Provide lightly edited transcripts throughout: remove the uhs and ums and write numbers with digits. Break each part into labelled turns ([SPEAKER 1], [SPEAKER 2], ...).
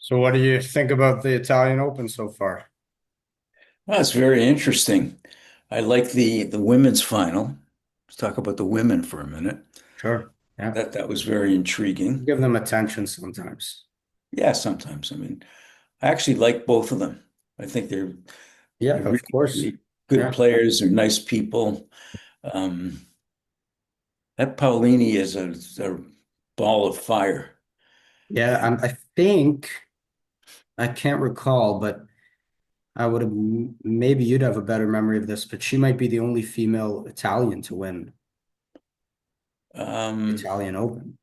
[SPEAKER 1] So what do you think about the Italian Open so far?
[SPEAKER 2] Well, it's very interesting. I like the women's final. Let's talk about the women for a minute.
[SPEAKER 1] Sure. Yeah.
[SPEAKER 2] That was very intriguing.
[SPEAKER 1] Give them attention sometimes.
[SPEAKER 2] Yeah, sometimes. I mean, I actually like both of them. I think
[SPEAKER 1] Yeah,
[SPEAKER 2] they're
[SPEAKER 1] of
[SPEAKER 2] really,
[SPEAKER 1] course.
[SPEAKER 2] really good
[SPEAKER 1] Yeah.
[SPEAKER 2] players. They're nice people. Um, that Paolini is a ball of fire.
[SPEAKER 1] Yeah,
[SPEAKER 2] And
[SPEAKER 1] I think I can't recall, but I would have maybe you'd have a better memory of this, but she might be the only female Italian to win the
[SPEAKER 2] um,
[SPEAKER 1] Italian Open.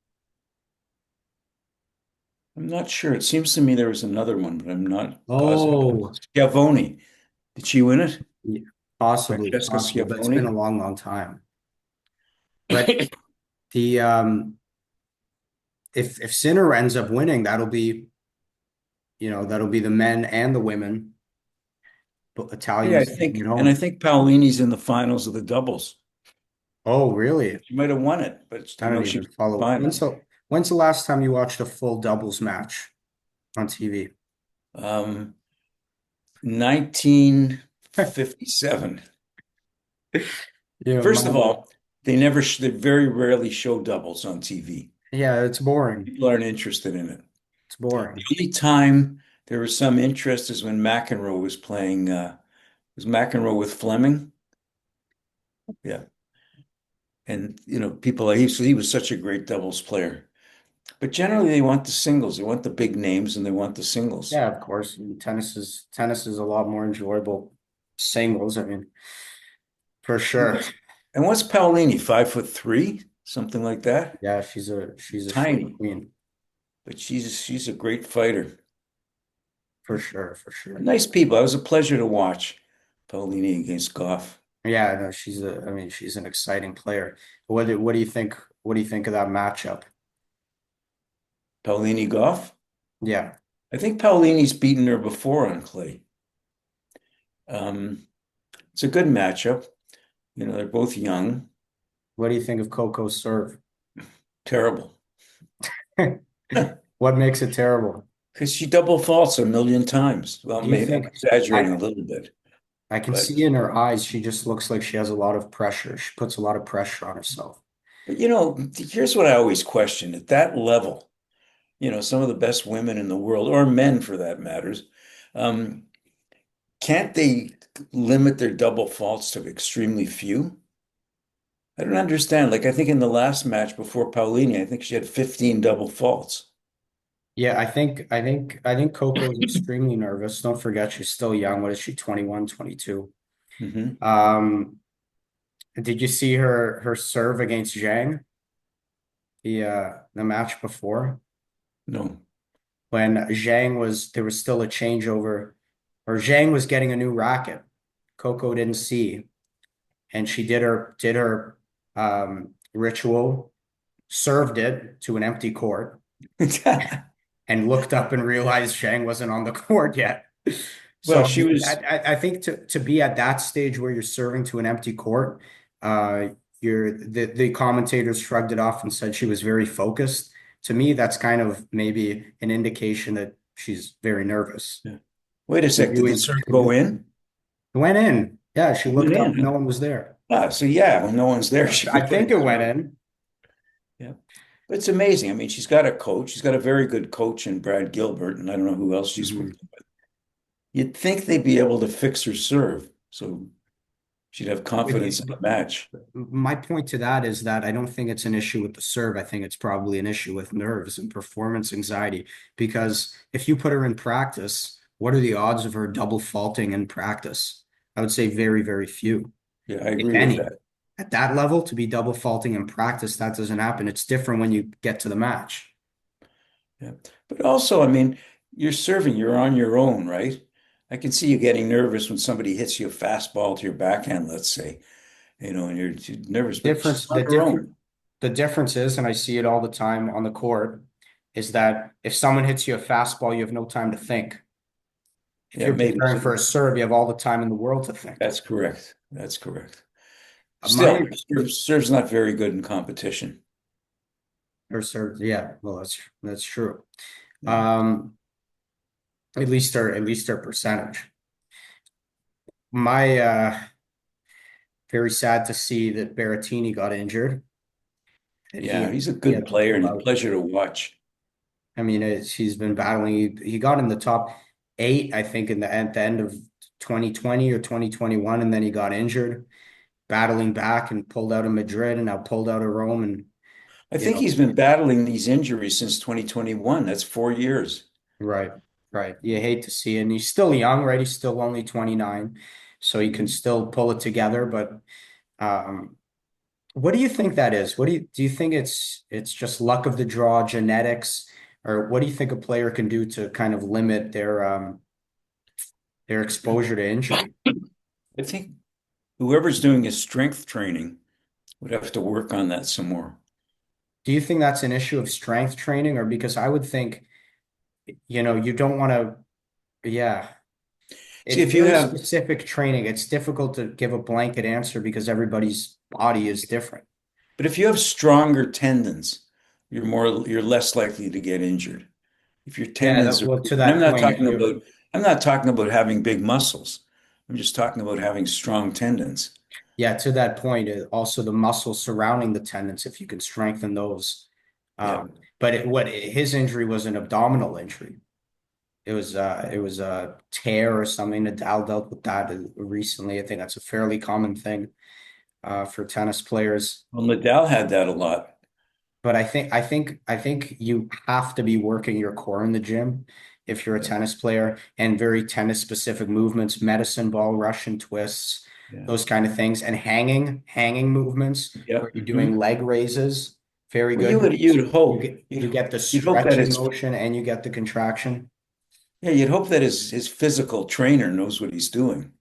[SPEAKER 2] I'm not sure. It seems to me there was another one, but I'm not positive.
[SPEAKER 1] Oh,
[SPEAKER 2] Schiavone. Did she win it?
[SPEAKER 1] yeah, possibly,
[SPEAKER 2] Francesca
[SPEAKER 1] possibly, but it's been a
[SPEAKER 2] Schiavone?
[SPEAKER 1] long, long time. But the if Sinner ends up winning, that'll be the men and the women, but
[SPEAKER 2] Yeah, I
[SPEAKER 1] Italians taking it
[SPEAKER 2] think, and I
[SPEAKER 1] home.
[SPEAKER 2] think Paolini's in the finals of the doubles.
[SPEAKER 1] Oh, really?
[SPEAKER 2] She might have won it, but
[SPEAKER 1] I
[SPEAKER 2] I
[SPEAKER 1] don't
[SPEAKER 2] know she
[SPEAKER 1] even
[SPEAKER 2] was in the
[SPEAKER 1] follow.
[SPEAKER 2] finals.
[SPEAKER 1] When's the last time you watched a full doubles match on TV?
[SPEAKER 2] 1957.
[SPEAKER 1] Yeah,
[SPEAKER 2] First of all, they very rarely show doubles on TV.
[SPEAKER 1] yeah, it's boring.
[SPEAKER 2] People aren't interested in it.
[SPEAKER 1] It's
[SPEAKER 2] The
[SPEAKER 1] boring.
[SPEAKER 2] only time there was some interest is when McEnroe was playing, was McEnroe with Fleming? Yeah. And, people, he was such a great doubles player. But generally, they want the singles. They want the big names and they want the singles.
[SPEAKER 1] Yeah, of course. Tennis is a lot more enjoyable singles. I mean, for sure.
[SPEAKER 2] And what's Paolini, 5'3", something like that?
[SPEAKER 1] Yeah, she's a short
[SPEAKER 2] Tiny,
[SPEAKER 1] queen
[SPEAKER 2] but she's a great fighter.
[SPEAKER 1] for sure, for sure.
[SPEAKER 2] Nice people. It was a pleasure to watch Paolini against Goff.
[SPEAKER 1] Yeah, no, I mean, she's an exciting player. What do you think? What do you think of that matchup?
[SPEAKER 2] Paolini Goff?
[SPEAKER 1] Yeah.
[SPEAKER 2] I think Paolini's beaten her before on clay. Um, it's a good matchup. They're both young.
[SPEAKER 1] What do you think of Coco's serve?
[SPEAKER 2] Terrible.
[SPEAKER 1] What makes it terrible?
[SPEAKER 2] Because she double faults a million times. Well,
[SPEAKER 1] Do you
[SPEAKER 2] maybe I'm
[SPEAKER 1] think
[SPEAKER 2] exaggerating
[SPEAKER 1] I
[SPEAKER 2] a little bit,
[SPEAKER 1] I can
[SPEAKER 2] but
[SPEAKER 1] see in her eyes she just looks like she has a lot of pressure. She puts a lot of pressure on herself.
[SPEAKER 2] but here's what I always question at that level. Some of the best women in the world, or men for that matters, um, can't they limit their double faults to extremely few? I don't understand. Like, I think in the last match before Paulini, I think she had 15 double faults.
[SPEAKER 1] Yeah, I think Coco is extremely nervous. Don't forget she's still young. What is she, 21, 22?
[SPEAKER 2] Hmm.
[SPEAKER 1] Um, did you see her serve against Zhang, the match before?
[SPEAKER 2] No.
[SPEAKER 1] When Zhang was there was still a changeover, or Zhang was getting a new racket. Coco didn't see, and she did her ritual, served it to an empty court, and looked up and realized Zhang wasn't on the court yet.
[SPEAKER 2] Well,
[SPEAKER 1] So
[SPEAKER 2] she was,
[SPEAKER 1] I think to be at that stage where you're serving to an empty court, uh, the commentators shrugged it off and said she was very focused. To me, that's kind of maybe an indication that she's very nervous.
[SPEAKER 2] yeah. Wait a sec, did the serve
[SPEAKER 1] To
[SPEAKER 2] go
[SPEAKER 1] do
[SPEAKER 2] in?
[SPEAKER 1] it went in. Yeah, she
[SPEAKER 2] It went
[SPEAKER 1] looked up,
[SPEAKER 2] in, huh?
[SPEAKER 1] no one was there.
[SPEAKER 2] So yeah, when no one's there, she
[SPEAKER 1] I
[SPEAKER 2] could put
[SPEAKER 1] think
[SPEAKER 2] it
[SPEAKER 1] it went
[SPEAKER 2] through.
[SPEAKER 1] in.
[SPEAKER 2] Yeah. But it's amazing. I mean, she's got a coach. She's got a very good coach in Brad Gilbert, and I don't know who else she's
[SPEAKER 1] Mhm.
[SPEAKER 2] working with. You'd think they'd be able to fix her serve, so she'd have confidence in the match.
[SPEAKER 1] My point to that is that I don't think it's an issue with the serve. I think it's probably an issue with nerves and performance anxiety. Because if you put her in practice, what are the odds of her double faulting in practice? I would say very, very few,
[SPEAKER 2] Yeah, I
[SPEAKER 1] if
[SPEAKER 2] agree with
[SPEAKER 1] any.
[SPEAKER 2] that.
[SPEAKER 1] At that level, to be double faulting in practice, that doesn't happen. It's different when you get to the match.
[SPEAKER 2] Yeah. But also, I mean, you're serving, you're on your own, right? I can see you getting nervous when somebody hits you a fastball to your backhand, let's say, and you're nervous, but she's
[SPEAKER 1] Difference,
[SPEAKER 2] on her own.
[SPEAKER 1] the difference is, and I see it all the time on the court, is that if someone hits you a fastball, you have no time to think. If
[SPEAKER 2] Yeah,
[SPEAKER 1] you're
[SPEAKER 2] maybe.
[SPEAKER 1] preparing for a serve, you have all the time in the world to think.
[SPEAKER 2] That's correct. That's correct.
[SPEAKER 1] My
[SPEAKER 2] Still, serve's not very good in competition.
[SPEAKER 1] or serve, yeah, well, that's true.
[SPEAKER 2] Yeah.
[SPEAKER 1] Um, at least their percentage. My very sad to see that Berrettini got injured and
[SPEAKER 2] Yeah, he's a
[SPEAKER 1] he
[SPEAKER 2] good
[SPEAKER 1] had to
[SPEAKER 2] player
[SPEAKER 1] pull
[SPEAKER 2] and a
[SPEAKER 1] out.
[SPEAKER 2] pleasure to watch.
[SPEAKER 1] I mean, he's been battling. He got in the top eight, I think, at the end of 2020 or 2021, and then he got injured, battling back and pulled out of Madrid and now pulled out of Rome. And
[SPEAKER 2] I
[SPEAKER 1] you
[SPEAKER 2] think
[SPEAKER 1] know,
[SPEAKER 2] he's been battling these injuries since 2021. That's 4 years.
[SPEAKER 1] right, right. You hate to see it. And he's still young, right? He's still only 29, so he can
[SPEAKER 2] Mhm.
[SPEAKER 1] still pull it together. But um, what do you think that is? What do you think it's just luck of the draw, genetics, or what do you think a player can do to kind of limit their exposure to injury?
[SPEAKER 2] I think whoever's doing his strength training would have to work on that some more.
[SPEAKER 1] Do you think that's an issue of strength training, or because I would think, you don't want to, yeah,
[SPEAKER 2] See,
[SPEAKER 1] it's
[SPEAKER 2] if you
[SPEAKER 1] very
[SPEAKER 2] have,
[SPEAKER 1] specific training. It's difficult to give a blanket answer because everybody's body is different.
[SPEAKER 2] but if you have stronger tendons, you're less likely to get injured. If your
[SPEAKER 1] Yeah,
[SPEAKER 2] tendons are,
[SPEAKER 1] well, to
[SPEAKER 2] and
[SPEAKER 1] that point, if you,
[SPEAKER 2] I'm not talking about having big muscles. I'm just talking about having strong tendons.
[SPEAKER 1] yeah, to that point, also the muscles surrounding the tendons, if you can strengthen those.
[SPEAKER 2] Yeah.
[SPEAKER 1] But his injury was an abdominal injury. It was a tear or something. Nadal dealt with that recently. I think that's a fairly common thing for tennis players.
[SPEAKER 2] Well, Nadal had that a lot.
[SPEAKER 1] But I think you have to be working your core in the gym if you're a
[SPEAKER 2] Yeah.
[SPEAKER 1] tennis player, and very tennis specific movements, medicine ball, Russian twists,
[SPEAKER 2] Yeah.
[SPEAKER 1] those kind of things, and hanging movements
[SPEAKER 2] Yeah.
[SPEAKER 1] where you're doing
[SPEAKER 2] Mhm.
[SPEAKER 1] leg raises. Very
[SPEAKER 2] Well,
[SPEAKER 1] good.
[SPEAKER 2] you'd
[SPEAKER 1] You
[SPEAKER 2] hope
[SPEAKER 1] get you get the
[SPEAKER 2] you'd hope that
[SPEAKER 1] stretching motion and you get the contraction.
[SPEAKER 2] you'd hope that his physical trainer knows what he's doing,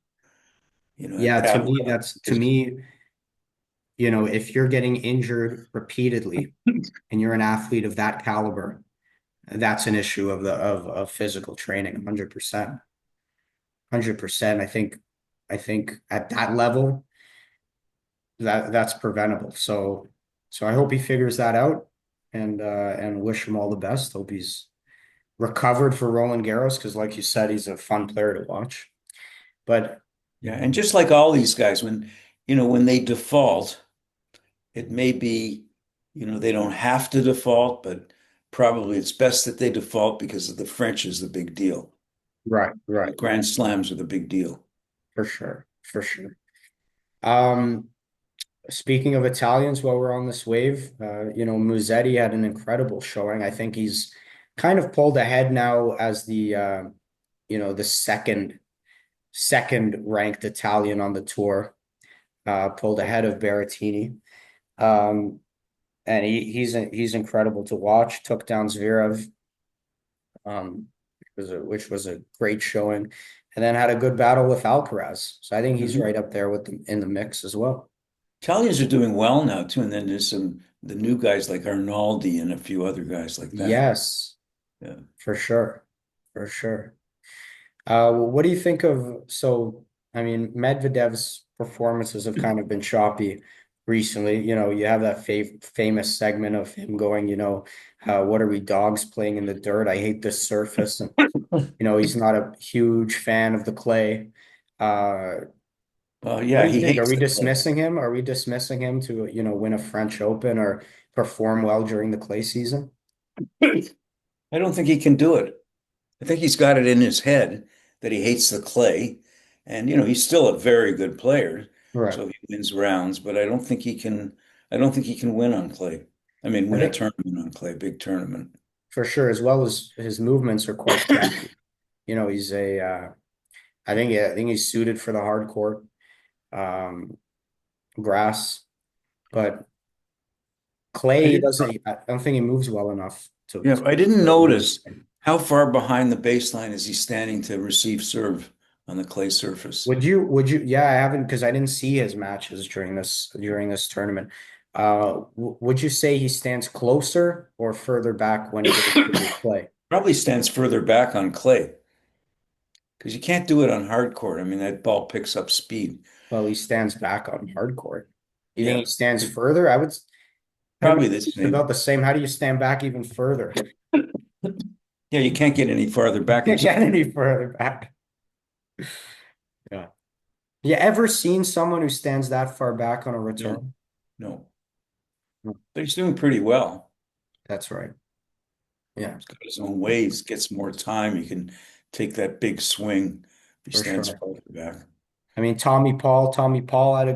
[SPEAKER 2] at
[SPEAKER 1] Yeah, to
[SPEAKER 2] that
[SPEAKER 1] me,
[SPEAKER 2] level.
[SPEAKER 1] that's to me, if you're getting injured repeatedly and you're an athlete of that caliber, that's an issue of physical training, 100%. 100%. I think at that level that's preventable. So I hope he figures that out and wish him all the best. Hope he's recovered for Roland Garros because like you said, he's a fun player to watch. But
[SPEAKER 2] Yeah, and just like all these guys, when they default, it may be, they don't have to default, but probably it's best that they default because of the French is the big deal.
[SPEAKER 1] right,
[SPEAKER 2] The
[SPEAKER 1] right,
[SPEAKER 2] Grand Slams are the big deal.
[SPEAKER 1] for sure, for sure. Um, Speaking of Italians, while we're on this wave, Musetti had an incredible showing. I think he's kind of pulled ahead now as the second ranked Italian on the tour, pulled ahead of Berrettini. Um, and he's incredible to watch. Took down Zverev, which was a great showing, and then had a good battle with Alcaraz. So I think he's
[SPEAKER 2] Mhm.
[SPEAKER 1] right up there with them in the mix as well.
[SPEAKER 2] Italians are doing well now too, and then there's the new guys like Arnaldi and a few other guys like that.
[SPEAKER 1] Yes,
[SPEAKER 2] Yeah.
[SPEAKER 1] for sure, for sure. What do you think of, so, I mean, Medvedev's performances have kind of been choppy recently. You have that famous segment of him going, what are we dogs playing in the dirt? I hate this surface. And, he's not a huge fan of the clay. Uh,
[SPEAKER 2] Well,
[SPEAKER 1] what
[SPEAKER 2] yeah,
[SPEAKER 1] do you
[SPEAKER 2] he
[SPEAKER 1] think? Are
[SPEAKER 2] hates
[SPEAKER 1] we
[SPEAKER 2] the clay.
[SPEAKER 1] dismissing him? Are we dismissing him to, win a French Open or perform well during the clay season?
[SPEAKER 2] I don't think he can do it. I think he's got it in his head that he hates the clay. And, he's still a very good player.
[SPEAKER 1] Right.
[SPEAKER 2] So he wins rounds, but I don't think he can win on clay. I mean,
[SPEAKER 1] I
[SPEAKER 2] win a
[SPEAKER 1] think
[SPEAKER 2] tournament on clay, big tournament.
[SPEAKER 1] for sure, as well as his movements are quite crafty. He's I think he's suited for the hard court um, grass, but
[SPEAKER 2] I
[SPEAKER 1] clay
[SPEAKER 2] didn't,
[SPEAKER 1] doesn't. I don't think he moves well enough
[SPEAKER 2] yeah,
[SPEAKER 1] to
[SPEAKER 2] I didn't
[SPEAKER 1] really move.
[SPEAKER 2] notice how far behind the baseline is he standing to receive serve on the clay surface.
[SPEAKER 1] Would you? Yeah, I haven't because I didn't see his matches during this tournament. Would you say he stands closer or further back when he goes to the clay?
[SPEAKER 2] Probably stands further back on clay because you can't do it on hard court. I mean, that ball picks up speed.
[SPEAKER 1] Well, he stands back on hard court. You think
[SPEAKER 2] Yeah,
[SPEAKER 1] he stands further? I would
[SPEAKER 2] probably
[SPEAKER 1] say
[SPEAKER 2] the
[SPEAKER 1] it's about
[SPEAKER 2] same.
[SPEAKER 1] the same. How do you stand back even further?
[SPEAKER 2] Yeah, you can't get any farther back in
[SPEAKER 1] Can't get
[SPEAKER 2] some.
[SPEAKER 1] any further back. Yeah. You ever seen someone who stands that far back on a
[SPEAKER 2] No,
[SPEAKER 1] return?
[SPEAKER 2] no.
[SPEAKER 1] Hmm.
[SPEAKER 2] But he's doing pretty well.
[SPEAKER 1] That's right. Yeah,
[SPEAKER 2] He's got his own ways, gets more time. He can take that big swing if he
[SPEAKER 1] for
[SPEAKER 2] stands
[SPEAKER 1] sure.
[SPEAKER 2] farther back.
[SPEAKER 1] I mean, Tommy Paul had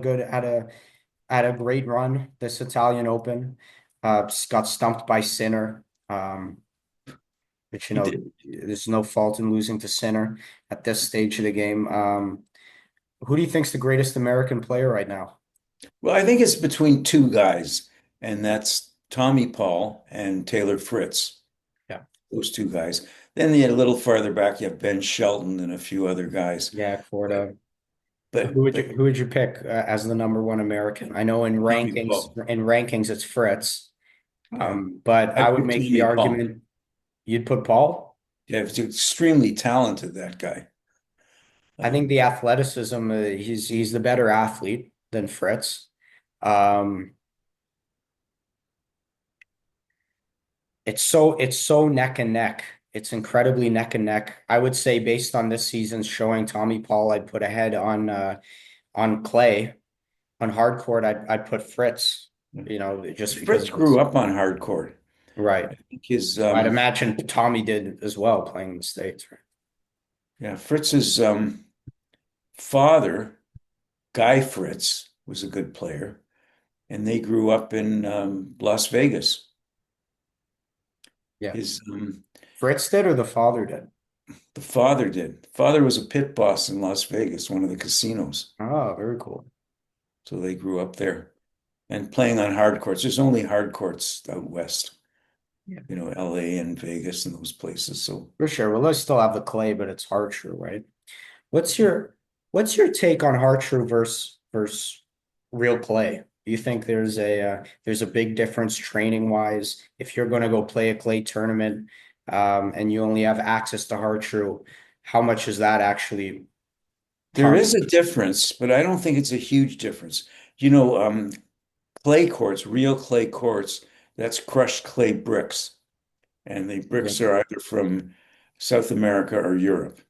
[SPEAKER 1] a great run this Italian Open. Got stumped by Sinner. But
[SPEAKER 2] He did.
[SPEAKER 1] there's no fault in losing to Sinner at this stage of the game. Who do you think's the greatest American player right now?
[SPEAKER 2] Well, I think it's between two guys, and that's Tommy Paul and Taylor Fritz.
[SPEAKER 1] Yeah.
[SPEAKER 2] Those two guys. Then a little farther back, you have Ben Shelton and a few other guys.
[SPEAKER 1] Yeah,
[SPEAKER 2] But
[SPEAKER 1] Corda.
[SPEAKER 2] but
[SPEAKER 1] Who would you pick as the number one American? I know
[SPEAKER 2] Tommy Paul.
[SPEAKER 1] in rankings it's Fritz.
[SPEAKER 2] Yeah.
[SPEAKER 1] But
[SPEAKER 2] I
[SPEAKER 1] I would
[SPEAKER 2] picked
[SPEAKER 1] make the
[SPEAKER 2] Tommy Paul.
[SPEAKER 1] argument you'd put Paul.
[SPEAKER 2] Yeah, he's extremely talented, that guy.
[SPEAKER 1] I think
[SPEAKER 2] Um,
[SPEAKER 1] the athleticism, he's the better athlete than Fritz. Um, it's so neck and neck. It's incredibly neck and neck. I would say based on this season's showing, Tommy Paul, I'd put ahead on clay. On hard court, I'd put Fritz. Just because
[SPEAKER 2] Fritz grew up on hardcore.
[SPEAKER 1] right.
[SPEAKER 2] I think his
[SPEAKER 1] So I'd imagine Tommy did as well playing in the States, right?
[SPEAKER 2] yeah, Fritz's father, Guy Fritz, was a good player, and they grew up in Las Vegas.
[SPEAKER 1] Yeah.
[SPEAKER 2] His
[SPEAKER 1] Fritz did or the father did?
[SPEAKER 2] The father did. The father was a pit boss in Las Vegas, one of the casinos.
[SPEAKER 1] Oh, very cool.
[SPEAKER 2] So they grew up there and playing on hard courts. There's only hard courts out west,
[SPEAKER 1] Yeah.
[SPEAKER 2] LA and Vegas and those places. So
[SPEAKER 1] For sure. Well, let's still have the clay, but it's Hartrue, right? What's
[SPEAKER 2] yeah.
[SPEAKER 1] what's your take on Hartrue versus real clay? Do you think there's a big difference training wise if you're going to go play a clay tournament and you only have access to Hartrue? How much is that actually
[SPEAKER 2] There
[SPEAKER 1] ton?
[SPEAKER 2] is a difference, but I don't think it's a huge difference. Clay courts, real clay courts, that's crushed clay bricks. And the
[SPEAKER 1] Yeah.
[SPEAKER 2] bricks are either from South America or Europe.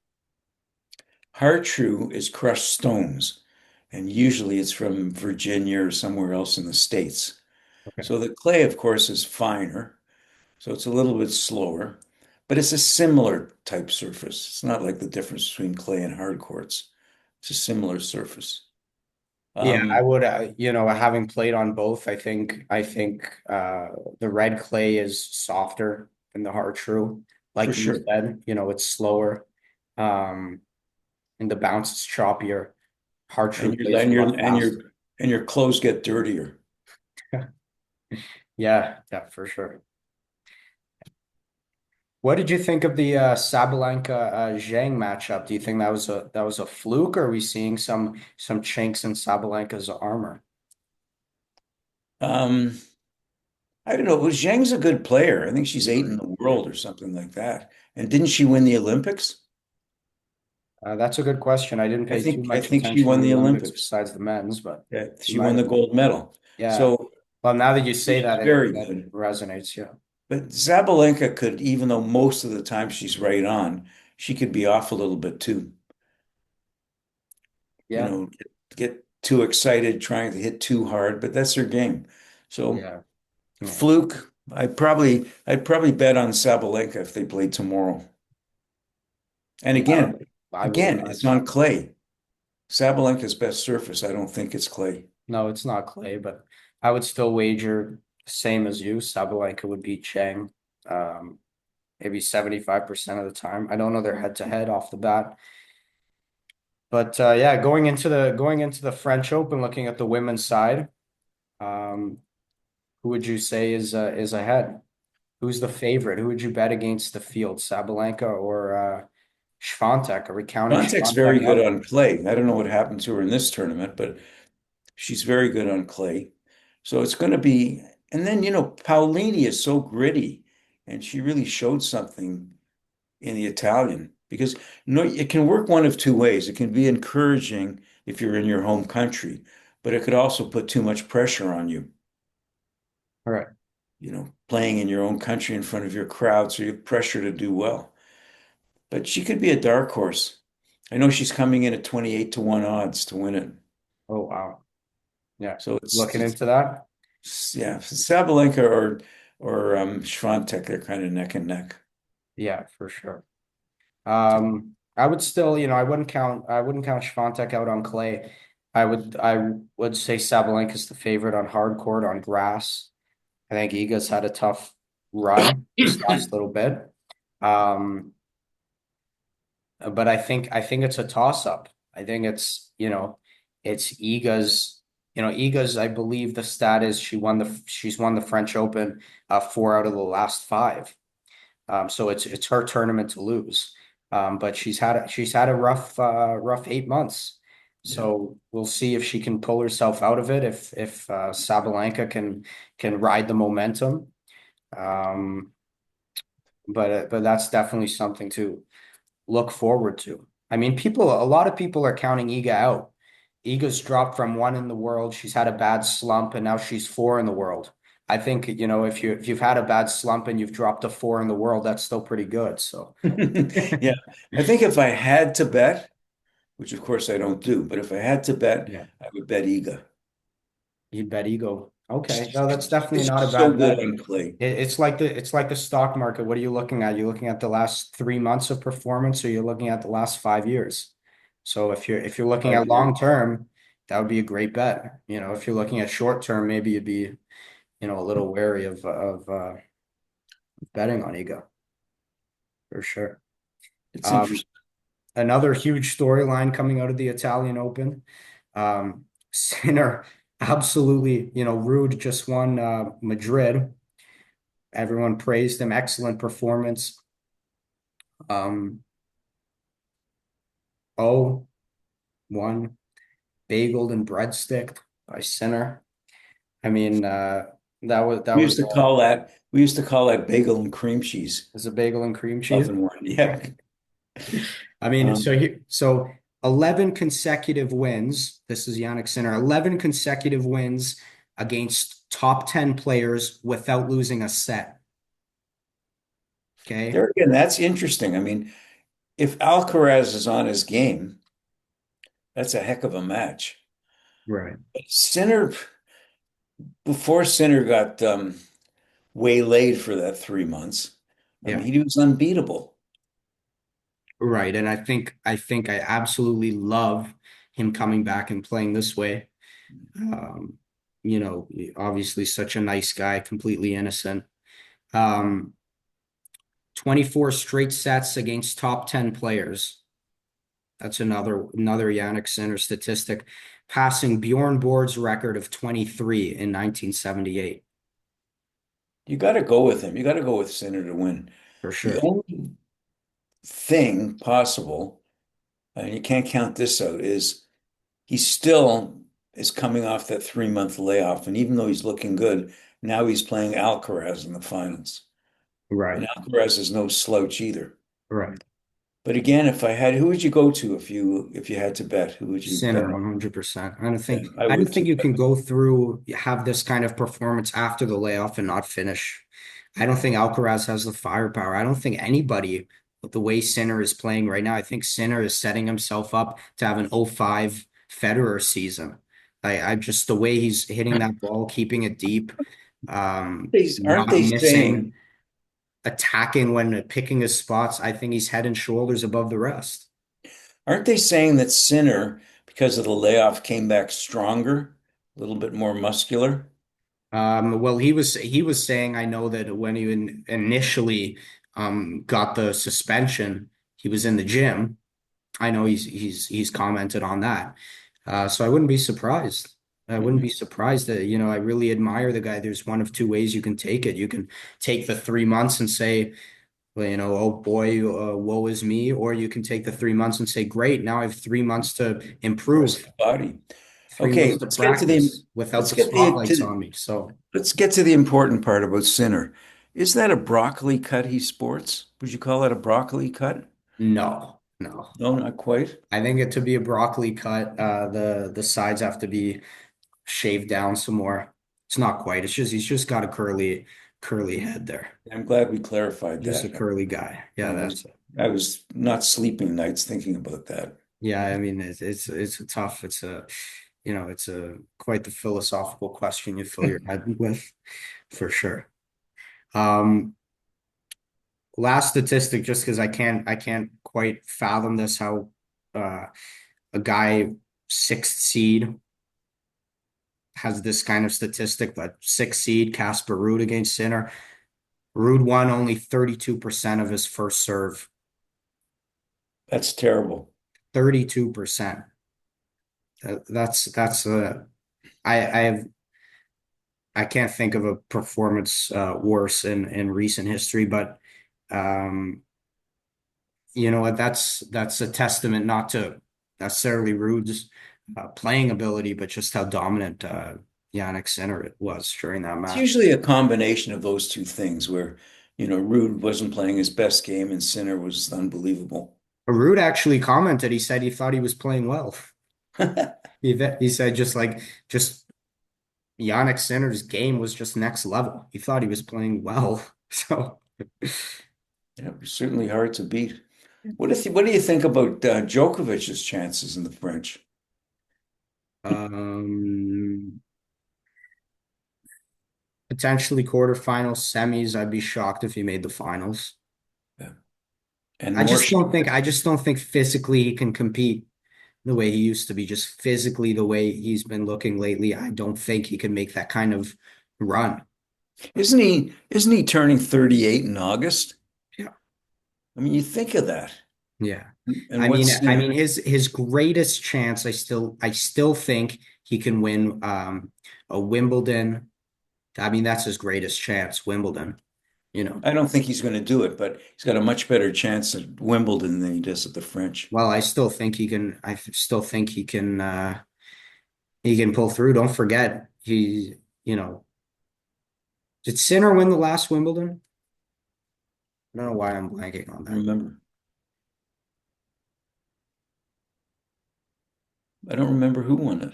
[SPEAKER 2] Hartrue is crushed stones, and usually it's from Virginia or somewhere else in the States.
[SPEAKER 1] Okay.
[SPEAKER 2] So the clay, of course, is finer, so it's a little bit slower, but it's a similar type surface. It's not like the difference between clay and hard quartz. It's a similar surface.
[SPEAKER 1] Yeah, I
[SPEAKER 2] Um,
[SPEAKER 1] would, having played on both, I think the red clay is softer than the hard true.
[SPEAKER 2] for
[SPEAKER 1] Like you
[SPEAKER 2] sure.
[SPEAKER 1] said, it's slower, um, and the bounce is choppier. Hard
[SPEAKER 2] And
[SPEAKER 1] true
[SPEAKER 2] your
[SPEAKER 1] plays a
[SPEAKER 2] and your
[SPEAKER 1] lot
[SPEAKER 2] and your
[SPEAKER 1] faster.
[SPEAKER 2] and your clothes get dirtier.
[SPEAKER 1] Yeah, yeah, for sure. What did you think of the Sabalenka Zhang matchup? Do you think that was a fluke, or are we seeing some chinks in Sabalenka's armor?
[SPEAKER 2] Um, I don't know. Well, Zhang's a good player. I think she's eight in the world or something like that. And didn't she win the Olympics?
[SPEAKER 1] That's a good question. I didn't
[SPEAKER 2] I
[SPEAKER 1] pay too
[SPEAKER 2] think I
[SPEAKER 1] much
[SPEAKER 2] think she
[SPEAKER 1] attention to
[SPEAKER 2] won
[SPEAKER 1] the
[SPEAKER 2] the
[SPEAKER 1] Olympics
[SPEAKER 2] Olympics.
[SPEAKER 1] besides the men's, but
[SPEAKER 2] Yeah,
[SPEAKER 1] she
[SPEAKER 2] she
[SPEAKER 1] might
[SPEAKER 2] won the
[SPEAKER 1] have.
[SPEAKER 2] gold medal.
[SPEAKER 1] Yeah.
[SPEAKER 2] So
[SPEAKER 1] Well, now that you say
[SPEAKER 2] she's
[SPEAKER 1] that,
[SPEAKER 2] very
[SPEAKER 1] that
[SPEAKER 2] good.
[SPEAKER 1] resonates. Yeah.
[SPEAKER 2] But Zabalenka could, even though most of the time she's right on, she could be off a little bit too.
[SPEAKER 1] Yeah.
[SPEAKER 2] Get too excited trying to hit too hard, but that's her game. So
[SPEAKER 1] Yeah. Yeah.
[SPEAKER 2] fluke, I'd probably bet on Sabalenka if they played tomorrow. And
[SPEAKER 1] Yeah. I would
[SPEAKER 2] again, it's
[SPEAKER 1] imagine.
[SPEAKER 2] on clay. Sabalenka's best surface. I don't think it's clay.
[SPEAKER 1] No, it's not Clay, but I would still wager same as you. Sabalenka would beat Chang, um, maybe 75% of the time. I don't know their head to head off the bat. But yeah, going into the French Open, looking at the women's side, um, who would you say is ahead? Who's the favorite? Who would you bet against the field, Sabalenka or Swiatek? Are we counting
[SPEAKER 2] Contek's very
[SPEAKER 1] Swiatek
[SPEAKER 2] good
[SPEAKER 1] out?
[SPEAKER 2] on clay. I don't know what happened to her in this tournament, but she's very good on clay. So it's going to be, and then, Paolini is so gritty, and she really showed something in the Italian because no, it can work one of two ways. It can be encouraging if you're in your home country, but it could also put too much pressure on you.
[SPEAKER 1] All right.
[SPEAKER 2] playing in your own country in front of your crowd, so you have pressure to do well. But she could be a dark horse. I know she's coming in at 28 to 1 odds to win it.
[SPEAKER 1] Oh wow. Yeah.
[SPEAKER 2] So it's,
[SPEAKER 1] Looking
[SPEAKER 2] it's
[SPEAKER 1] into that.
[SPEAKER 2] yeah, Sabalenka or Swiatek, they're kind of neck and neck.
[SPEAKER 1] Yeah, for sure. I would still, I wouldn't count Swiatek out on clay. I would say Sabalenka's the favorite on hard court on grass. I think Iga's had a tough run this last little bit. Um, but I think it's a toss up. I think it's Iga's, I believe the stat is she's won the French Open four out of the last five. So it's her tournament to lose. But she's had a rough 8 months.
[SPEAKER 2] Yeah.
[SPEAKER 1] So we'll see if she can pull herself out of it, if Sabalenka can ride the momentum. Um, but that's definitely something to look forward to. I mean, a lot of people are counting Iga out. Iga's dropped from one in the world. She's had a bad slump, and now she's four in the world. I think, if you've had a bad slump and you've dropped to four in the world, that's still pretty good. So
[SPEAKER 2] Yeah. I think if I had to bet, which of course I don't do, but if I had to bet,
[SPEAKER 1] yeah,
[SPEAKER 2] I would bet Iga.
[SPEAKER 1] you bet ego. Okay,
[SPEAKER 2] She's
[SPEAKER 1] no, that's definitely not a
[SPEAKER 2] just so
[SPEAKER 1] bad
[SPEAKER 2] good
[SPEAKER 1] bet.
[SPEAKER 2] on clay.
[SPEAKER 1] It's like the stock market. What are you looking at? You're looking at the last 3 months of performance, or you're looking at the last 5 years. So if you're looking at
[SPEAKER 2] 5 years.
[SPEAKER 1] long term, that would be a great bet. If you're looking at short term, maybe you'd be, a little wary of betting on ego for sure.
[SPEAKER 2] It's
[SPEAKER 1] Um,
[SPEAKER 2] interesting.
[SPEAKER 1] Another huge storyline coming out of the Italian Open. Sinner absolutely, Rude just won Madrid. Everyone praised him. Excellent performance. Um, oh, one bageled and breadstick by Sinner. I mean, that was that was
[SPEAKER 2] We used to call that bagel and cream cheese.
[SPEAKER 1] was a bagel and cream cheese.
[SPEAKER 2] Oven one. Yeah.
[SPEAKER 1] I mean,
[SPEAKER 2] Um,
[SPEAKER 1] so 11 consecutive wins. This is Jannik Sinner. 11 consecutive wins against top 10 players without losing a set. Okay.
[SPEAKER 2] there again, that's interesting. I mean, if Alcaraz is on his game, that's a heck of a match.
[SPEAKER 1] Right.
[SPEAKER 2] But Sinner, before Sinner got waylaid for that 3 months, I
[SPEAKER 1] Yeah.
[SPEAKER 2] mean, he was unbeatable.
[SPEAKER 1] Right. And I absolutely love him coming back and playing this way. Um, Obviously such a nice guy, completely innocent. Um, 24 straight sets against top 10 players. That's another Jannik Sinner statistic, passing Bjorn Borg's record of 23 in 1978,
[SPEAKER 2] You got to go with him. You got to go with Sinner to win.
[SPEAKER 1] for
[SPEAKER 2] The
[SPEAKER 1] sure.
[SPEAKER 2] only thing possible, and you can't count this out, is he still is coming off that 3 month layoff. And even though he's looking good, now he's playing Alcaraz in the finals. And
[SPEAKER 1] Right.
[SPEAKER 2] Alcaraz is no slouch either.
[SPEAKER 1] Right.
[SPEAKER 2] But again, if I had, who would you go to if you had to bet? Who would you bet
[SPEAKER 1] Sinner,
[SPEAKER 2] on?
[SPEAKER 1] 100%.
[SPEAKER 2] Yeah, I
[SPEAKER 1] I don't
[SPEAKER 2] would
[SPEAKER 1] think
[SPEAKER 2] too.
[SPEAKER 1] you can go through, have this kind of performance after the layoff and not finish. I don't think Alcaraz has the firepower. I don't think anybody, with the way Sinner is playing right now, I think Sinner is setting himself up to have an '05 Federer season. I just the way he's hitting that ball, keeping it deep,
[SPEAKER 2] Aren't
[SPEAKER 1] not
[SPEAKER 2] they
[SPEAKER 1] missing,
[SPEAKER 2] saying,
[SPEAKER 1] attacking when picking his spots. I think he's head and shoulders above the rest.
[SPEAKER 2] aren't they saying that Sinner, because of the layoff, came back stronger, a little bit more muscular?
[SPEAKER 1] Well, he was saying, I know that when he initially got the suspension, he was in the gym. I know he's commented on that. So I wouldn't be surprised. I wouldn't
[SPEAKER 2] Mhm.
[SPEAKER 1] be surprised that, I really admire the guy. There's one of two ways you can take it. You can take the 3 months and say, well, oh boy, woe is me, or you can take the 3 months and say, great, now I have 3 months to
[SPEAKER 2] Rest
[SPEAKER 1] improve,
[SPEAKER 2] of the body.
[SPEAKER 1] 3 months
[SPEAKER 2] Okay,
[SPEAKER 1] to practice without
[SPEAKER 2] let's
[SPEAKER 1] the
[SPEAKER 2] get the
[SPEAKER 1] spotlights on me. So
[SPEAKER 2] let's get to the important part about Sinner. Is that a broccoli cut he sports? Would you call that a broccoli cut?
[SPEAKER 1] no, no.
[SPEAKER 2] No, not quite.
[SPEAKER 1] I think it to be a broccoli cut, the sides have to be shaved down some more. It's not quite. It's just he's just got a curly head there.
[SPEAKER 2] I'm glad we clarified
[SPEAKER 1] Just a
[SPEAKER 2] that.
[SPEAKER 1] curly guy. Yeah,
[SPEAKER 2] I
[SPEAKER 1] that's
[SPEAKER 2] was
[SPEAKER 1] it.
[SPEAKER 2] I was not sleeping nights thinking about that.
[SPEAKER 1] Yeah, I mean it's a tough. It's a quite the philosophical question you fill your head with for sure. Um, Last statistic, just because I can't quite fathom this how uh a guy sixth seed has this kind of statistic, but sixth seed Casper Ruud against Sinner. Ruud won only 32% of his first serve.
[SPEAKER 2] That's terrible.
[SPEAKER 1] 32%. That's I have I can't think of a performance worse in recent history, but um, you know what? That's a testament not to necessarily Ruud's playing ability, but just how dominant Jannik Sinner was during that
[SPEAKER 2] It's
[SPEAKER 1] match.
[SPEAKER 2] usually a combination of those two things where, Rude wasn't playing his best game and Sinner was unbelievable.
[SPEAKER 1] Ruud actually commented. He said he thought he was playing well. He said just Jannik Sinner's game was just next level. He thought he was playing well. So
[SPEAKER 2] Yeah, it was certainly hard to beat. What do you think about Djokovic's chances in the French?
[SPEAKER 1] um potentially quarterfinals, semis. I'd be shocked if he made the finals.
[SPEAKER 2] Yeah. And more
[SPEAKER 1] I
[SPEAKER 2] shocked.
[SPEAKER 1] just don't think physically he can compete the way he used to be. Just physically the way he's been looking lately, I don't think he can make that kind of run.
[SPEAKER 2] Isn't he turning 38 in August?
[SPEAKER 1] Yeah.
[SPEAKER 2] I mean, you think of that.
[SPEAKER 1] Yeah.
[SPEAKER 2] And what's
[SPEAKER 1] I
[SPEAKER 2] Sinner?
[SPEAKER 1] mean his greatest chance, I still think he can win a Wimbledon. I mean, that's his greatest chance, Wimbledon, you know.
[SPEAKER 2] I don't think he's going to do it, but he's got a much better chance at Wimbledon than he does at the French.
[SPEAKER 1] Well, I still think he can pull through. Don't forget, you know, did Sinner win the last Wimbledon? I don't know why I'm blanking on that.
[SPEAKER 2] Remember, I don't remember who won it.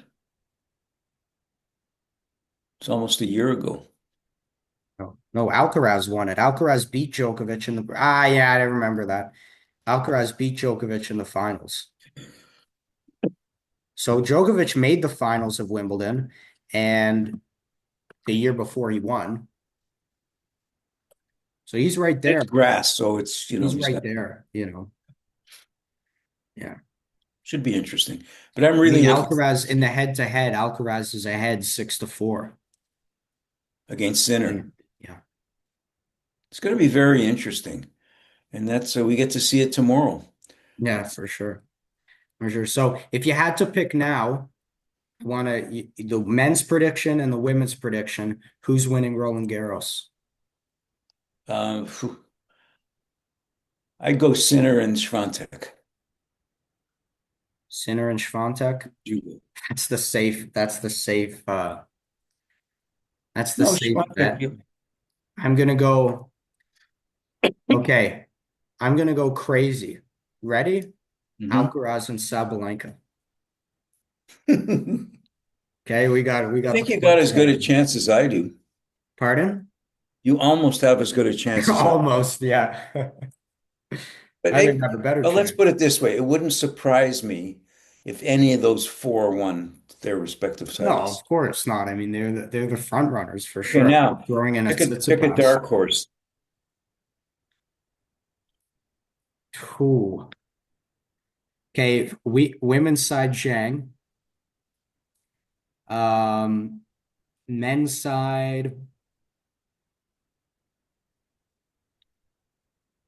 [SPEAKER 2] It's almost a year ago.
[SPEAKER 1] No, no, Alcaraz won it. Alcaraz beat Djokovic in the yeah, I remember that. Alcaraz beat Djokovic in the finals. So Djokovic made the finals of Wimbledon, and the year before he won. So he's right
[SPEAKER 2] It's
[SPEAKER 1] there.
[SPEAKER 2] grass, so it's,
[SPEAKER 1] He's
[SPEAKER 2] he's
[SPEAKER 1] right
[SPEAKER 2] got
[SPEAKER 1] there, you know. Yeah.
[SPEAKER 2] should be interesting. But I'm
[SPEAKER 1] I
[SPEAKER 2] really
[SPEAKER 1] mean,
[SPEAKER 2] looking
[SPEAKER 1] Alcaraz in the head-to-head, Alcaraz is ahead 6-4.
[SPEAKER 2] against Sinner.
[SPEAKER 1] And yeah,
[SPEAKER 2] It's going to be very interesting, and that's we get to see it tomorrow.
[SPEAKER 1] yeah, for sure. For sure. So if you had to pick now, the men's prediction and the women's prediction, who's winning Roland Garros?
[SPEAKER 2] Phew. I'd go Sinner and Swiatek.
[SPEAKER 1] Sinner and Swiatek.
[SPEAKER 2] You-
[SPEAKER 1] That's the
[SPEAKER 2] No,
[SPEAKER 1] safe
[SPEAKER 2] Swiatek.
[SPEAKER 1] bet. I'm gonna go, okay. I'm gonna go crazy. Ready?
[SPEAKER 2] Mhm.
[SPEAKER 1] Alcaraz and Sabalenka.
[SPEAKER 2] I
[SPEAKER 1] Okay, we got the
[SPEAKER 2] think you got
[SPEAKER 1] points
[SPEAKER 2] as good a
[SPEAKER 1] covered.
[SPEAKER 2] chance as I do.
[SPEAKER 1] Pardon?
[SPEAKER 2] You almost have as good a chance as I.
[SPEAKER 1] Almost, yeah.
[SPEAKER 2] But
[SPEAKER 1] I think I have a better
[SPEAKER 2] well, let's
[SPEAKER 1] chance.
[SPEAKER 2] put it this way. It wouldn't surprise me if any of those four won their respective
[SPEAKER 1] No,
[SPEAKER 2] titles.
[SPEAKER 1] of course not. I mean, they're the front runners for
[SPEAKER 2] Okay,
[SPEAKER 1] sure.
[SPEAKER 2] now
[SPEAKER 1] Throwing in a
[SPEAKER 2] pick a
[SPEAKER 1] Tsitsipas.
[SPEAKER 2] dark horse.
[SPEAKER 1] Ooh. Okay, women's side Zhang. Um, Men's side.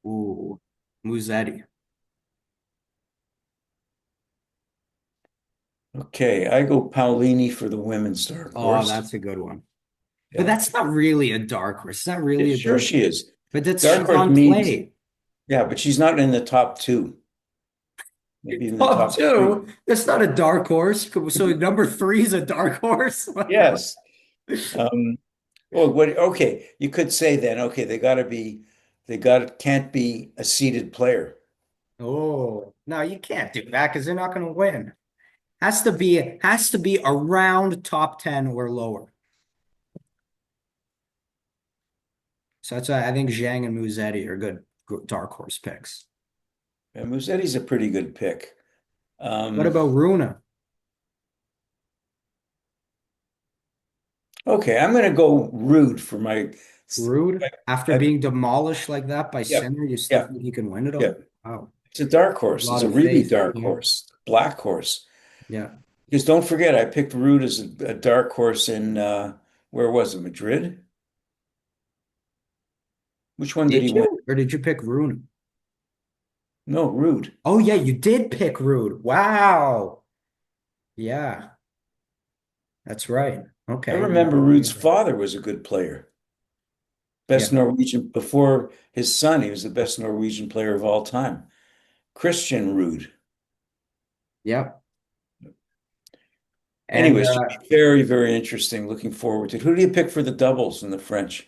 [SPEAKER 1] Ooh, Musetti.
[SPEAKER 2] Okay, I go Paulini for the women's dark
[SPEAKER 1] Oh,
[SPEAKER 2] horse.
[SPEAKER 1] that's a good one. But
[SPEAKER 2] Yeah,
[SPEAKER 1] that's not really a dark horse. It's not
[SPEAKER 2] yeah,
[SPEAKER 1] really a
[SPEAKER 2] sure
[SPEAKER 1] dark.
[SPEAKER 2] she is.
[SPEAKER 1] But that's
[SPEAKER 2] Dark
[SPEAKER 1] she's
[SPEAKER 2] horse
[SPEAKER 1] on
[SPEAKER 2] means
[SPEAKER 1] clay.
[SPEAKER 2] yeah, but she's not in the top two, maybe in the
[SPEAKER 1] Top
[SPEAKER 2] top three.
[SPEAKER 1] two. That's not a dark horse. So number three is a dark horse.
[SPEAKER 2] Yes. Um, well, what? Okay, you could say then. Okay, can't be a seeded player.
[SPEAKER 1] Oh, no, you can't do that because they're not going to win. Has to be around top 10 or lower. So that's why I think Zhang and Musetti are good dark horse picks.
[SPEAKER 2] And Musetti's a pretty good pick.
[SPEAKER 1] What
[SPEAKER 2] Um,
[SPEAKER 1] about Runa?
[SPEAKER 2] okay, I'm going to go Rude for my.
[SPEAKER 1] Rude? After
[SPEAKER 2] I,
[SPEAKER 1] being demolished like that by
[SPEAKER 2] yeah,
[SPEAKER 1] Sinner, you still
[SPEAKER 2] yeah,
[SPEAKER 1] think he can win it
[SPEAKER 2] yeah.
[SPEAKER 1] all? Wow.
[SPEAKER 2] It's a dark
[SPEAKER 1] A
[SPEAKER 2] horse. It's
[SPEAKER 1] lot
[SPEAKER 2] a
[SPEAKER 1] of
[SPEAKER 2] really
[SPEAKER 1] faith.
[SPEAKER 2] dark
[SPEAKER 1] Yeah.
[SPEAKER 2] horse, black horse.
[SPEAKER 1] Yeah.
[SPEAKER 2] Because don't forget, I picked Rude as a dark horse in where was it? Madrid? Which one did he
[SPEAKER 1] Did
[SPEAKER 2] win?
[SPEAKER 1] you? Or did you pick Rune?
[SPEAKER 2] No, Rude.
[SPEAKER 1] Oh yeah, you did pick Rude. Wow. Yeah, that's right.
[SPEAKER 2] I
[SPEAKER 1] Okay.
[SPEAKER 2] remember Rude's father was a good player.
[SPEAKER 1] Yeah.
[SPEAKER 2] Best Norwegian before his son, he was the best Norwegian player of all time. Christian Rude.
[SPEAKER 1] Yep. And
[SPEAKER 2] Anyway, it should be very, very interesting. Looking forward to it. Who do you pick for the doubles in the French?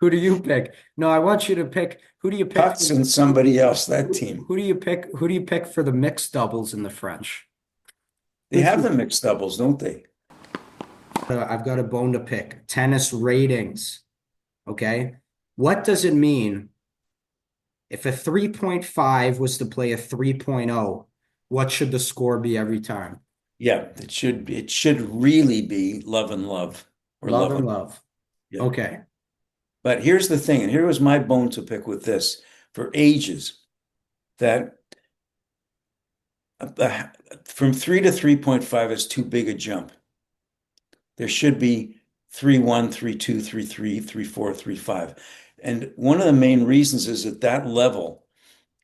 [SPEAKER 1] who do you pick? No, I want you to pick. Who do you pick for
[SPEAKER 2] Cuts and somebody else, that team.
[SPEAKER 1] who do you pick? Who do you pick for the mixed doubles in the French?
[SPEAKER 2] They
[SPEAKER 1] Who's
[SPEAKER 2] have
[SPEAKER 1] your,
[SPEAKER 2] the mixed doubles, don't they?
[SPEAKER 1] I've got a bone to pick. Tennis ratings. Okay. What does it mean if a 3.5 was to play a 3.0? What should the score be every time?
[SPEAKER 2] Yeah, it should really be love and love or
[SPEAKER 1] Love
[SPEAKER 2] love
[SPEAKER 1] and
[SPEAKER 2] and
[SPEAKER 1] love.
[SPEAKER 2] yeah.
[SPEAKER 1] Okay.
[SPEAKER 2] But here's the thing, and here was my bone to pick with this for ages that uh, from 3 to 3.5 is too big a jump. There should be 3-1, 3-2, 3-3, 3-4, 3-5. And one of the main reasons is at that level,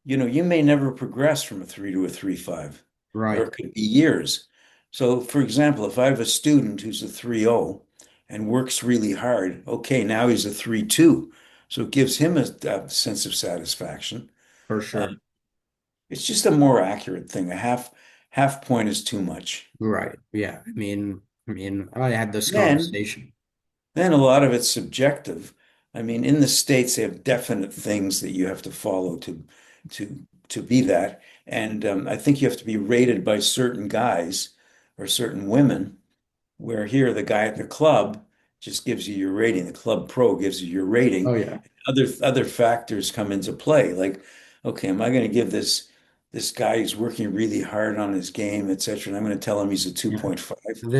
[SPEAKER 2] you may never progress from a 3 to a 3-5, or
[SPEAKER 1] Right.
[SPEAKER 2] it could be years. So, for example, if I have a student who's a 3-0 and works really hard, okay, now he's a 3-2. So it gives him a sense of satisfaction.
[SPEAKER 1] For
[SPEAKER 2] Uh,
[SPEAKER 1] sure.
[SPEAKER 2] it's just a more accurate thing. A half point is too much.
[SPEAKER 1] Right. Yeah. I had this
[SPEAKER 2] Then
[SPEAKER 1] conversation.
[SPEAKER 2] Then a lot of it's subjective. I mean, in the States, they have definite things that you have to follow to be that. And I think you have to be rated by certain guys or certain women, where here the guy at the club just gives you your rating. The club pro gives you your
[SPEAKER 1] Oh
[SPEAKER 2] rating.
[SPEAKER 1] yeah.
[SPEAKER 2] Other factors come into play, like, okay, am I going to give this guy who's working really hard on his game, etc., and I'm going to tell him he's a
[SPEAKER 1] Yeah.
[SPEAKER 2] 2.5?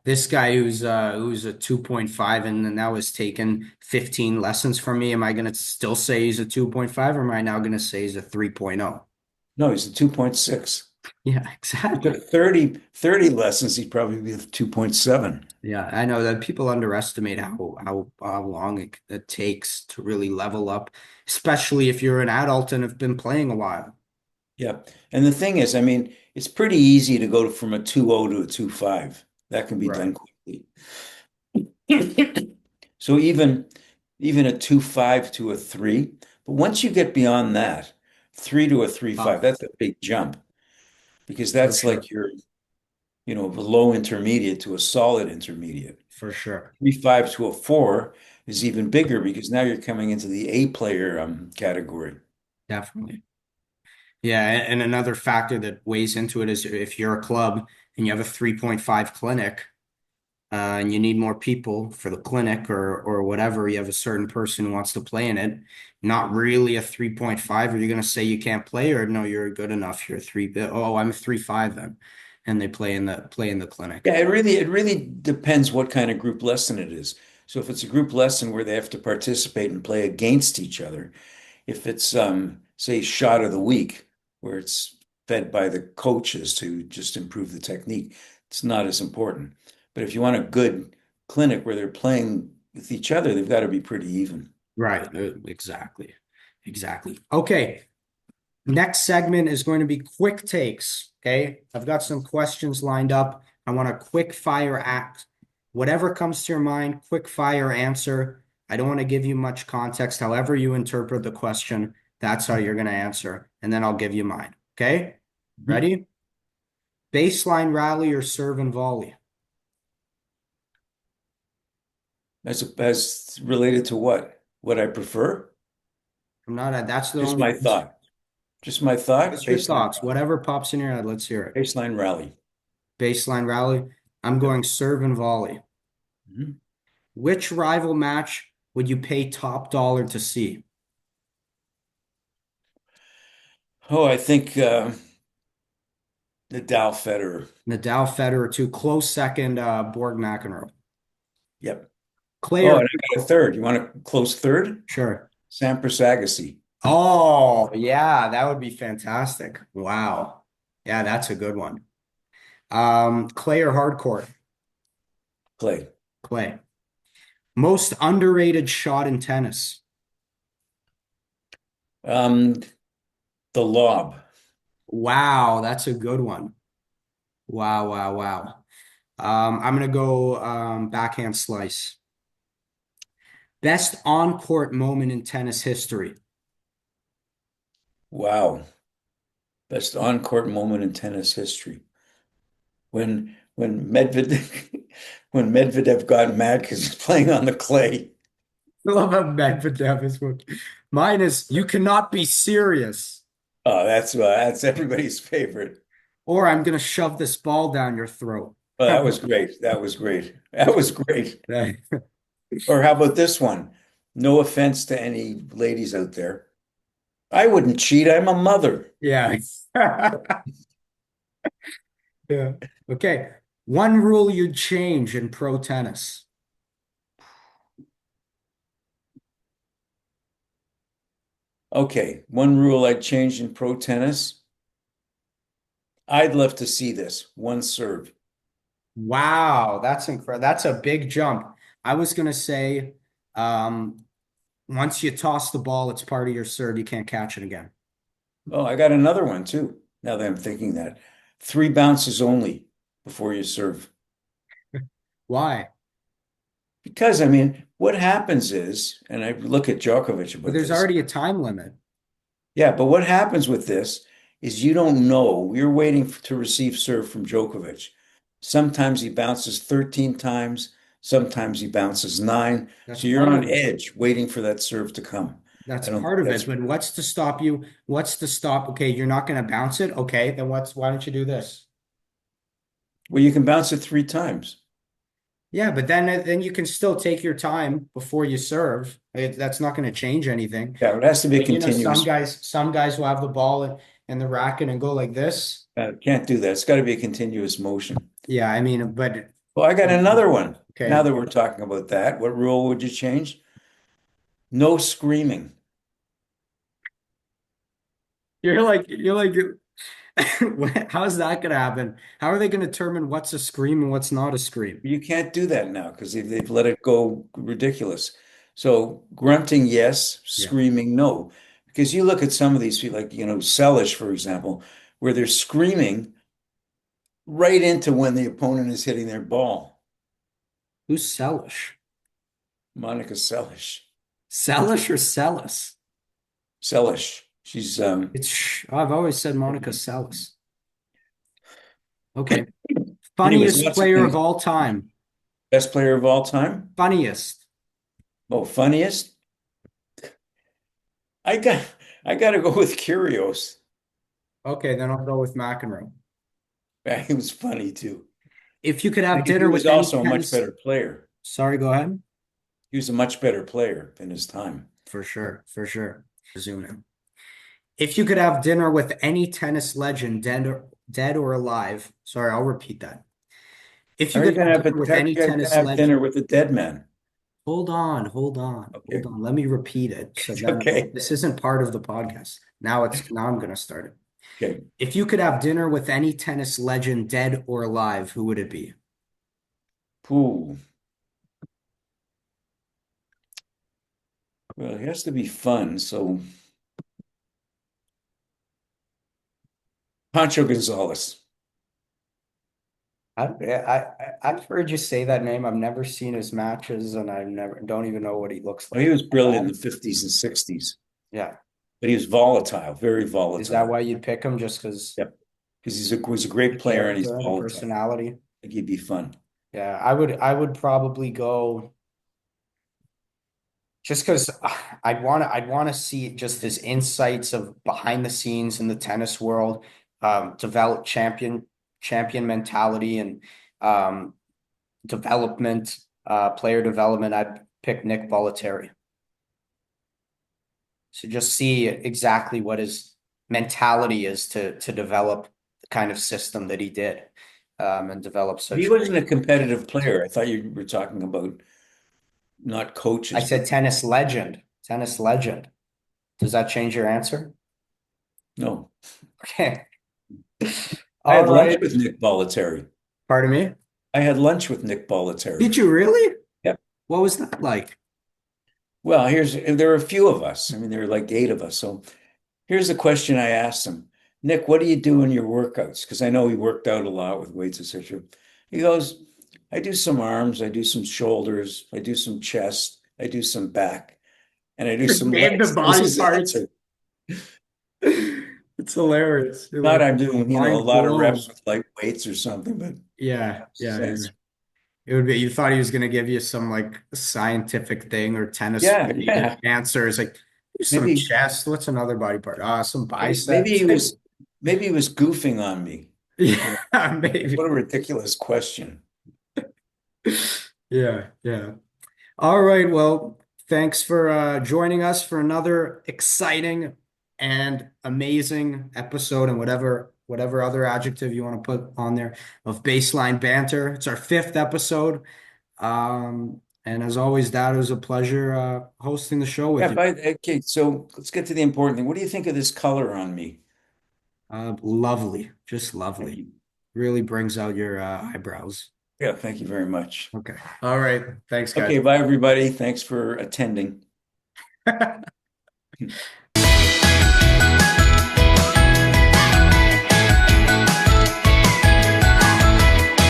[SPEAKER 1] This guy who's a 2.5 and now has taken 15 lessons from me, am I gonna still say he's a 2.5 or am I now gonna say he's a 3.0?
[SPEAKER 2] No, he's a 2.6.
[SPEAKER 1] Yeah,
[SPEAKER 2] He took
[SPEAKER 1] exactly.
[SPEAKER 2] 30 lessons, he'd probably be 2.7.
[SPEAKER 1] Yeah, I know that people underestimate how long it takes to really level up, especially if you're an adult and have been playing a while.
[SPEAKER 2] Yeah. And the thing is, I mean, it's pretty easy to go from a 2.0 to a 2.5. That can be
[SPEAKER 1] Right.
[SPEAKER 2] done quickly. So even a 2.5 to a 3. But once you get beyond that, 3 to a 3.5,
[SPEAKER 1] Tough,
[SPEAKER 2] that's a big jump because
[SPEAKER 1] for
[SPEAKER 2] that's
[SPEAKER 1] sure.
[SPEAKER 2] like your, a low intermediate to a solid intermediate.
[SPEAKER 1] For sure.
[SPEAKER 2] 3.5 to a 4 is even bigger because now you're coming into the A player category.
[SPEAKER 1] Definitely. Yeah, and another factor that weighs into it is if you're a club and you have a 3.5 clinic, and you need more people for the clinic or whatever, you have a certain person who wants to play in it, not really a 3.5, are you going to say you can't play or no, you're good enough, you're three, oh, I'm a 3.5 then. And they play in the clinic.
[SPEAKER 2] Yeah, it really depends what kind of group lesson it is. So if it's a group lesson where they have to participate and play against each other, if it's say shot of the week where it's fed by the coaches to just improve the technique, it's not as important. But if you want a good clinic where they're playing with each other, they've got to be pretty even.
[SPEAKER 1] Right. Exactly. Exactly. Okay. Next segment is going to be quick takes. Okay. I've got some questions lined up. I want a quick fire act. Whatever comes to your mind, quick fire answer. I don't want to give you much context. However you interpret the question, that's how you're going to answer. And then I'll give you mine. Okay.
[SPEAKER 2] Mhm.
[SPEAKER 1] Ready? Baseline rally or serve and volley?
[SPEAKER 2] As related to what? What I prefer?
[SPEAKER 1] I'm not, that's the
[SPEAKER 2] Just
[SPEAKER 1] only,
[SPEAKER 2] my thought. Just my thought.
[SPEAKER 1] what's your thoughts? Whatever pops in your head, let's hear it.
[SPEAKER 2] Baseline rally.
[SPEAKER 1] Baseline rally. I'm
[SPEAKER 2] Yeah.
[SPEAKER 1] going serve and volley.
[SPEAKER 2] Mhm.
[SPEAKER 1] Which rival match would you pay top dollar to see?
[SPEAKER 2] Oh, I think Nadal Federer.
[SPEAKER 1] Nadal, Federer, two. Close second, Borg McEnroe.
[SPEAKER 2] Yep.
[SPEAKER 1] Clay
[SPEAKER 2] Oh,
[SPEAKER 1] or
[SPEAKER 2] and I got a third. You want a close third?
[SPEAKER 1] sure.
[SPEAKER 2] Sampras Agassi.
[SPEAKER 1] Oh, yeah, that would be fantastic. Wow. Yeah, that's a good one. Clay or hardcore?
[SPEAKER 2] Clay.
[SPEAKER 1] Clay. Most underrated shot in tennis.
[SPEAKER 2] Um, the lob.
[SPEAKER 1] Wow, that's a good one. Wow, wow, wow. I'm gonna go backhand slice. Best on-court moment in tennis history.
[SPEAKER 2] Wow. Best on-court moment in tennis history. When Medvedev when Medvedev got mad because he's playing on the clay.
[SPEAKER 1] I love how Medvedev is one. Mine is you cannot be serious,
[SPEAKER 2] Oh, that's everybody's favorite.
[SPEAKER 1] or I'm gonna shove this ball down your throat.
[SPEAKER 2] Oh, that was great. That was great. That was great.
[SPEAKER 1] Yeah.
[SPEAKER 2] Or how about this one? No offense to any ladies out there. I wouldn't cheat. I'm a mother.
[SPEAKER 1] Yeah. Yeah. Okay. One rule you'd change in pro tennis.
[SPEAKER 2] Okay, one rule I'd change in pro tennis. I'd love to see this. One serve.
[SPEAKER 1] Wow, that's incredible. That's a big jump. I was gonna say, um, once you toss the ball, it's part of your serve. You can't catch it again.
[SPEAKER 2] Oh, I got another one too. Now that I'm thinking that. Three bounces only before you serve.
[SPEAKER 1] Why?
[SPEAKER 2] Because, I mean, what happens is, and I look at Djokovic
[SPEAKER 1] But
[SPEAKER 2] about
[SPEAKER 1] there's
[SPEAKER 2] this.
[SPEAKER 1] already a time limit.
[SPEAKER 2] Yeah, but what happens with this is you don't know. You're waiting to receive serve from Djokovic. Sometimes he bounces 13 times, sometimes he bounces nine.
[SPEAKER 1] That's
[SPEAKER 2] So you're
[SPEAKER 1] part
[SPEAKER 2] on
[SPEAKER 1] of it.
[SPEAKER 2] edge waiting for that serve to come.
[SPEAKER 1] That's
[SPEAKER 2] I don't
[SPEAKER 1] part
[SPEAKER 2] think
[SPEAKER 1] of it.
[SPEAKER 2] that's,
[SPEAKER 1] But what's to stop you? What's to stop? Okay, you're not gonna bounce it. Okay, then why don't you do this?
[SPEAKER 2] well, you can bounce it three times.
[SPEAKER 1] Yeah, but then you can still take your time before you serve. That's not going to change anything.
[SPEAKER 2] Yeah, it has to be
[SPEAKER 1] But you know,
[SPEAKER 2] continuous.
[SPEAKER 1] some guys will have the ball in the racket and go like this.
[SPEAKER 2] Can't do that. It's got to be a continuous motion.
[SPEAKER 1] Yeah, I mean, but
[SPEAKER 2] Well, I got another one. Now
[SPEAKER 1] okay.
[SPEAKER 2] that we're talking about that, what rule would you change? No screaming.
[SPEAKER 1] You're like, how's that going to happen? How are they going to determine what's a scream and what's not a scream?
[SPEAKER 2] You can't do that now because they've let it go ridiculous. So grunting, yes,
[SPEAKER 1] Yeah,
[SPEAKER 2] screaming, no. Because you look at some of these people, like, Sellish, for example, where they're screaming right into when the opponent is hitting their ball.
[SPEAKER 1] who's Sellish?
[SPEAKER 2] Monica Sellish.
[SPEAKER 1] Sellish or Sellis?
[SPEAKER 2] Sellish. She's
[SPEAKER 1] I've always said Monica Seles. Okay,
[SPEAKER 2] anyways,
[SPEAKER 1] funniest
[SPEAKER 2] lots of
[SPEAKER 1] player of
[SPEAKER 2] things.
[SPEAKER 1] all time.
[SPEAKER 2] Best player of all time?
[SPEAKER 1] Funniest.
[SPEAKER 2] Oh, funniest? I got I gotta go with Curios.
[SPEAKER 1] Okay, then I'll go with McEnroe.
[SPEAKER 2] He was funny too.
[SPEAKER 1] If you could have
[SPEAKER 2] And he
[SPEAKER 1] dinner
[SPEAKER 2] was
[SPEAKER 1] with any
[SPEAKER 2] also a much
[SPEAKER 1] tennis,
[SPEAKER 2] better player.
[SPEAKER 1] sorry, go ahead.
[SPEAKER 2] He was a much better player in his time.
[SPEAKER 1] For sure, for sure. Zoom in. If you could have dinner with any tennis legend, dead or alive, sorry, I'll repeat that. If
[SPEAKER 2] How
[SPEAKER 1] you
[SPEAKER 2] are you
[SPEAKER 1] could
[SPEAKER 2] gonna
[SPEAKER 1] have
[SPEAKER 2] have
[SPEAKER 1] dinner with any
[SPEAKER 2] you're gonna
[SPEAKER 1] tennis
[SPEAKER 2] have
[SPEAKER 1] legend,
[SPEAKER 2] dinner with a dead man?
[SPEAKER 1] hold on, hold on, hold
[SPEAKER 2] Okay.
[SPEAKER 1] on. Let me repeat it. So then
[SPEAKER 2] Okay.
[SPEAKER 1] this isn't part of the podcast. Now I'm gonna start it.
[SPEAKER 2] Okay.
[SPEAKER 1] If you could have dinner with any tennis legend, dead or alive, who would it be?
[SPEAKER 2] Ooh. Well, it has to be fun. So Pancho Gonzalez.
[SPEAKER 1] I've heard you say that name. I've never seen his matches, and I never don't even know what he looks
[SPEAKER 2] Well, he
[SPEAKER 1] like.
[SPEAKER 2] was brilliant in the 50s and 60s,
[SPEAKER 1] Yeah.
[SPEAKER 2] but he was volatile, very
[SPEAKER 1] Is that
[SPEAKER 2] volatile.
[SPEAKER 1] why you'd pick him just because
[SPEAKER 2] Yep. Because was a great
[SPEAKER 1] the
[SPEAKER 2] player and he's
[SPEAKER 1] character and
[SPEAKER 2] volatile. I
[SPEAKER 1] personality?
[SPEAKER 2] think he'd be fun.
[SPEAKER 1] Yeah, I would probably go just because I'd want to see just his insights of behind the scenes in the tennis world, develop champion mentality and um development. player development, I'd pick Nick Bollettieri. So just see exactly what his mentality is to develop the kind of system that he did, and develop
[SPEAKER 2] He
[SPEAKER 1] such
[SPEAKER 2] wasn't
[SPEAKER 1] great.
[SPEAKER 2] a competitive player. I thought you were talking about not
[SPEAKER 1] I
[SPEAKER 2] coaches,
[SPEAKER 1] said
[SPEAKER 2] but
[SPEAKER 1] tennis legend, tennis legend. Does that change your answer?
[SPEAKER 2] no.
[SPEAKER 1] Okay.
[SPEAKER 2] I
[SPEAKER 1] All
[SPEAKER 2] had lunch
[SPEAKER 1] right.
[SPEAKER 2] with Nick Bollettieri.
[SPEAKER 1] Pardon me.
[SPEAKER 2] I had lunch with Nick Bollettieri.
[SPEAKER 1] Did you really?
[SPEAKER 2] Yep.
[SPEAKER 1] What was that like?
[SPEAKER 2] Well, there were a few of us. I mean, there were like 8 of us. So here's the question I asked him. Nick, what do you do in your workouts? Because I know he worked out a lot with weights, etc. He goes, I do some arms, I do some shoulders, I do some chest, I do some back, and I do some
[SPEAKER 1] Name the
[SPEAKER 2] legs. That was
[SPEAKER 1] body
[SPEAKER 2] his
[SPEAKER 1] parts.
[SPEAKER 2] answer.
[SPEAKER 1] It's hilarious. It
[SPEAKER 2] Not
[SPEAKER 1] was
[SPEAKER 2] I'm doing, a
[SPEAKER 1] mind
[SPEAKER 2] lot of reps
[SPEAKER 1] blown.
[SPEAKER 2] with light weights or something, but
[SPEAKER 1] Yeah,
[SPEAKER 2] that was his
[SPEAKER 1] yeah, yeah.
[SPEAKER 2] answer.
[SPEAKER 1] It would be, you thought he was going to give you some like scientific thing or tennis
[SPEAKER 2] Yeah,
[SPEAKER 1] related
[SPEAKER 2] yeah.
[SPEAKER 1] answer. It's like, do some
[SPEAKER 2] Maybe,
[SPEAKER 1] chest. What's another body part? Some
[SPEAKER 2] maybe
[SPEAKER 1] biceps.
[SPEAKER 2] he was goofing on me. You know,
[SPEAKER 1] Yeah,
[SPEAKER 2] what a
[SPEAKER 1] maybe.
[SPEAKER 2] ridiculous question.
[SPEAKER 1] Yeah, yeah. All right. Well, thanks for joining us for another exciting and amazing episode, and whatever other adjective you want to put on there, of Baseline Banter. It's our fifth episode. And as always, Dad, it was a pleasure hosting the show with
[SPEAKER 2] Yeah,
[SPEAKER 1] you.
[SPEAKER 2] okay, so let's get to the important thing. What do you think of this color on me?
[SPEAKER 1] Lovely, just
[SPEAKER 2] Thank
[SPEAKER 1] lovely.
[SPEAKER 2] you.
[SPEAKER 1] Really brings out your eyebrows.
[SPEAKER 2] Yeah, thank you very much.
[SPEAKER 1] Okay. All right. Thanks, guys.
[SPEAKER 2] Okay, bye everybody. Thanks for attending.